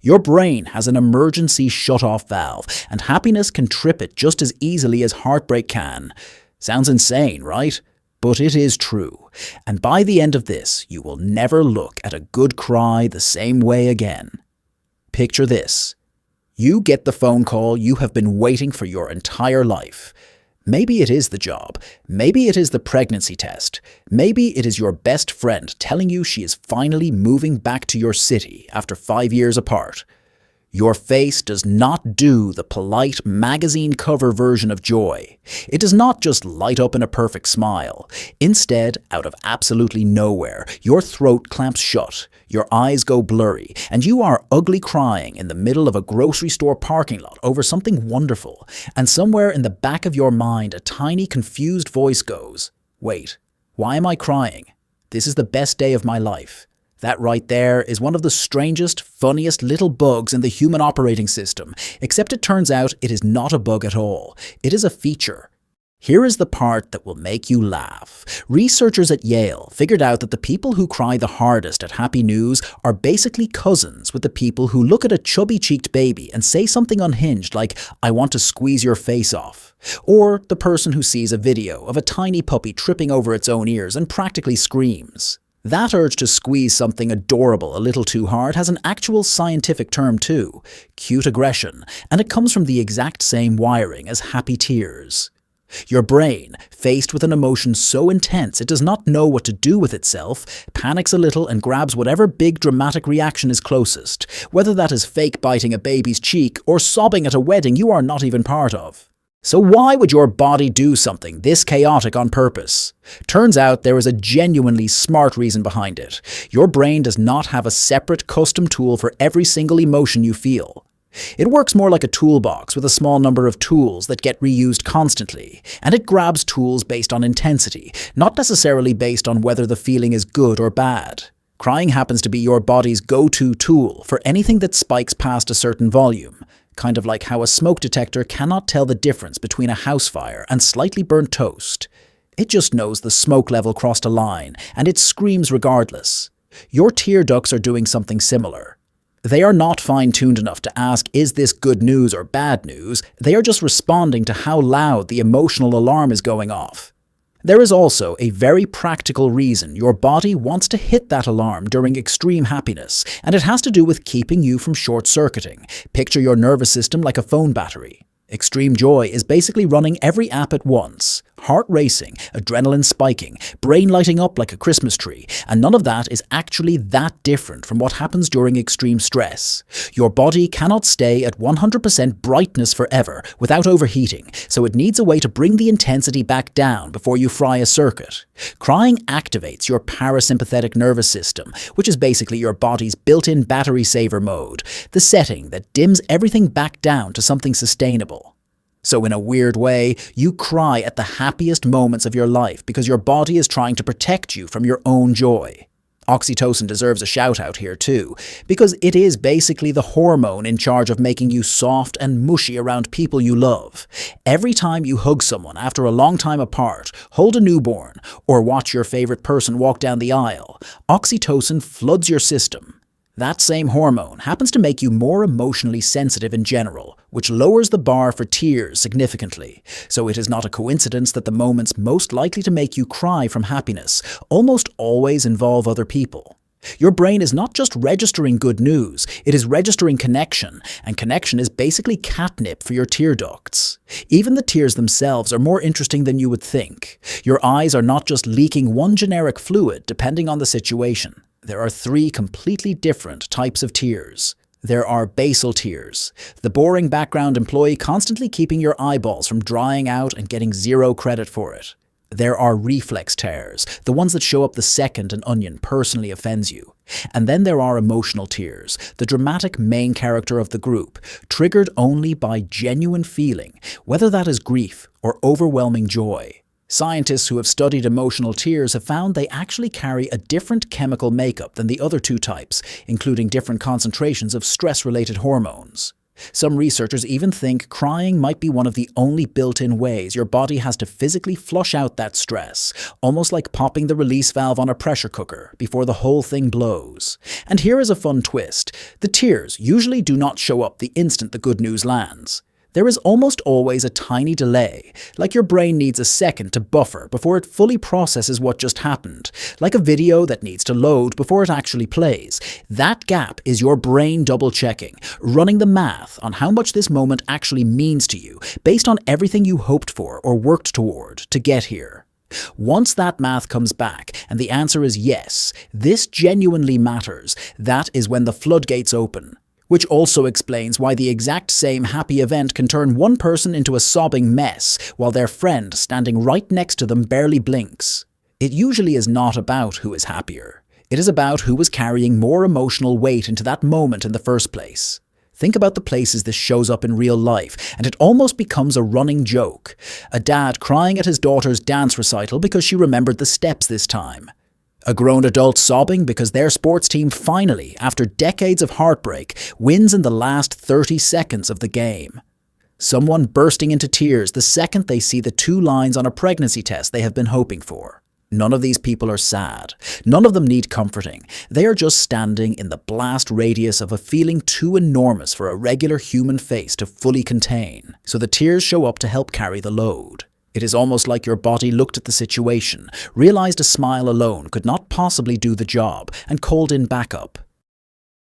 Your brain has an emergency shut-off valve, and happiness can trip it just as easily as heartbreak can. Sounds insane, right? But it is true. And by the end of this, you will never look at a good cry the same way again. Picture this. You get the phone call you have been waiting for your entire life. Maybe it is the job. Maybe it is the pregnancy test. Maybe it is your best friend telling you she is finally moving back to your city after 5 years apart. Your face does not do the polite magazine cover version of joy. It does not just light up in a perfect smile. Instead, out of absolutely nowhere, your throat clamps shut, your eyes go blurry, and you are ugly crying in the middle of a grocery store parking lot over something wonderful. And somewhere in the back of your mind, a tiny confused voice goes, "Wait, why am I crying? This is the best day of my life." That right there is one of the strangest, funniest little bugs in the human operating system, except it turns out it is not a bug at all. It is a feature. Here is the part that will make you laugh. Researchers at Yale figured out that the people who cry the hardest at happy news are basically cousins with the people who look at a chubby-cheeked baby and say something unhinged like, "I want to squeeze your face off." Or the person who sees a video of a tiny puppy tripping over its own ears and practically screams. That urge to squeeze something adorable a little too hard has an actual scientific term too, cute aggression, and it comes from the exact same wiring as happy tears. Your brain, faced with an emotion so intense it does not know what to do with itself, panics a little and grabs whatever big dramatic reaction is closest, whether that is fake biting a baby's cheek or sobbing at a wedding you are not even part of. So why would your body do something this chaotic on purpose? Turns out there is a genuinely smart reason behind it. Your brain does not have a separate custom tool for every single emotion you feel. It works more like a toolbox with a small number of tools that get reused constantly, and it grabs tools based on intensity, not necessarily based on whether the feeling is good or bad. Crying happens to be your body's go-to tool for anything that spikes past a certain volume. Kind of like how a smoke detector cannot tell the difference between a house fire and slightly burnt toast. It just knows the smoke level crossed a line, and it screams regardless. Your tear ducts are doing something similar. They are not fine-tuned enough to ask, is this good news or bad news? They are just responding to how loud the emotional alarm is going off. There is also a very practical reason your body wants to hit that alarm during extreme happiness, and it has to do with keeping you from short-circuiting. Picture your nervous system like a phone battery. Extreme joy is basically running every app at once. Heart racing, adrenaline spiking, brain lighting up like a Christmas tree, and none of that is actually that different from what happens during extreme stress. Your body cannot stay at 100% brightness forever without overheating, so it needs a way to bring the intensity back down before you fry a circuit. Crying activates your parasympathetic nervous system, which is basically your body's built-in battery saver mode, the setting that dims everything back down to something sustainable. So in a weird way, you cry at the happiest moments of your life because your body is trying to protect you from your own joy. Oxytocin deserves a shout out here too, because it is basically the hormone in charge of making you soft and mushy around people you love. Every time you hug someone after a long time apart, hold a newborn, or watch your favorite person walk down the aisle, oxytocin floods your system. That same hormone happens to make you more emotionally sensitive in general, which lowers the bar for tears significantly. So it is not a coincidence that the moments most likely to make you cry from happiness almost always involve other people. Your brain is not just registering good news, it is registering connection, and connection is basically catnip for your tear ducts. Even the tears themselves are more interesting than you would think. Your eyes are not just leaking one generic fluid depending on the situation. There are 3 completely different types of tears. There are basal tears, the boring background employee constantly keeping your eyeballs from drying out and getting 0 credit for it. There are reflex tears, the ones that show up the second an onion personally offends you. And then there are emotional tears, the dramatic main character of the group, triggered only by genuine feeling, whether that is grief or overwhelming joy. Scientists who have studied emotional tears have found they actually carry a different chemical makeup than the other 2 types, including different concentrations of stress-related hormones. Some researchers even think crying might be one of the only built-in ways your body has to physically flush out that stress, almost like popping the release valve on a pressure cooker before the whole thing blows. And here is a fun twist. The tears usually do not show up the instant the good news lands. There is almost always a tiny delay, like your brain needs a second to buffer before it fully processes what just happened, like a video that needs to load before it actually plays. That gap is your brain double-checking, running the math on how much this moment actually means to you, based on everything you hoped for or worked toward to get here. Once that math comes back and the answer is yes, this genuinely matters, that is when the floodgates open. Which also explains why the exact same happy event can turn one person into a sobbing mess, while their friend standing right next to them barely blinks. It usually is not about who is happier. It is about who was carrying more emotional weight into that moment in the first place. Think about the places this shows up in real life, and it almost becomes a running joke. A dad crying at his daughter's dance recital because she remembered the steps this time. A grown adult sobbing because their sports team finally, after decades of heartbreak, wins in the last 30 seconds of the game. Someone bursting into tears the second they see the 2 lines on a pregnancy test they have been hoping for. None of these people are sad. None of them need comforting. They are just standing in the blast radius of a feeling too enormous for a regular human face to fully contain, so the tears show up to help carry the load. It is almost like your body looked at the situation, realized a smile alone could not possibly do the job, and called in backup.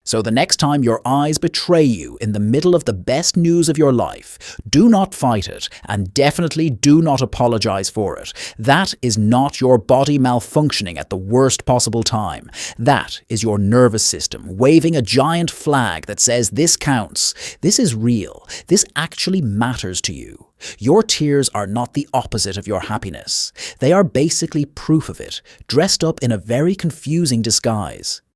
So the next time your eyes betray you in the middle of the best news of your life, do not fight it, and definitely do not apologize for it. That is not your body malfunctioning at the worst possible time. That is your nervous system waving a giant flag that says this counts, this is real, this actually matters to you. Your tears are not the opposite of your happiness. They are basically proof of it, dressed up in a very confusing disguise.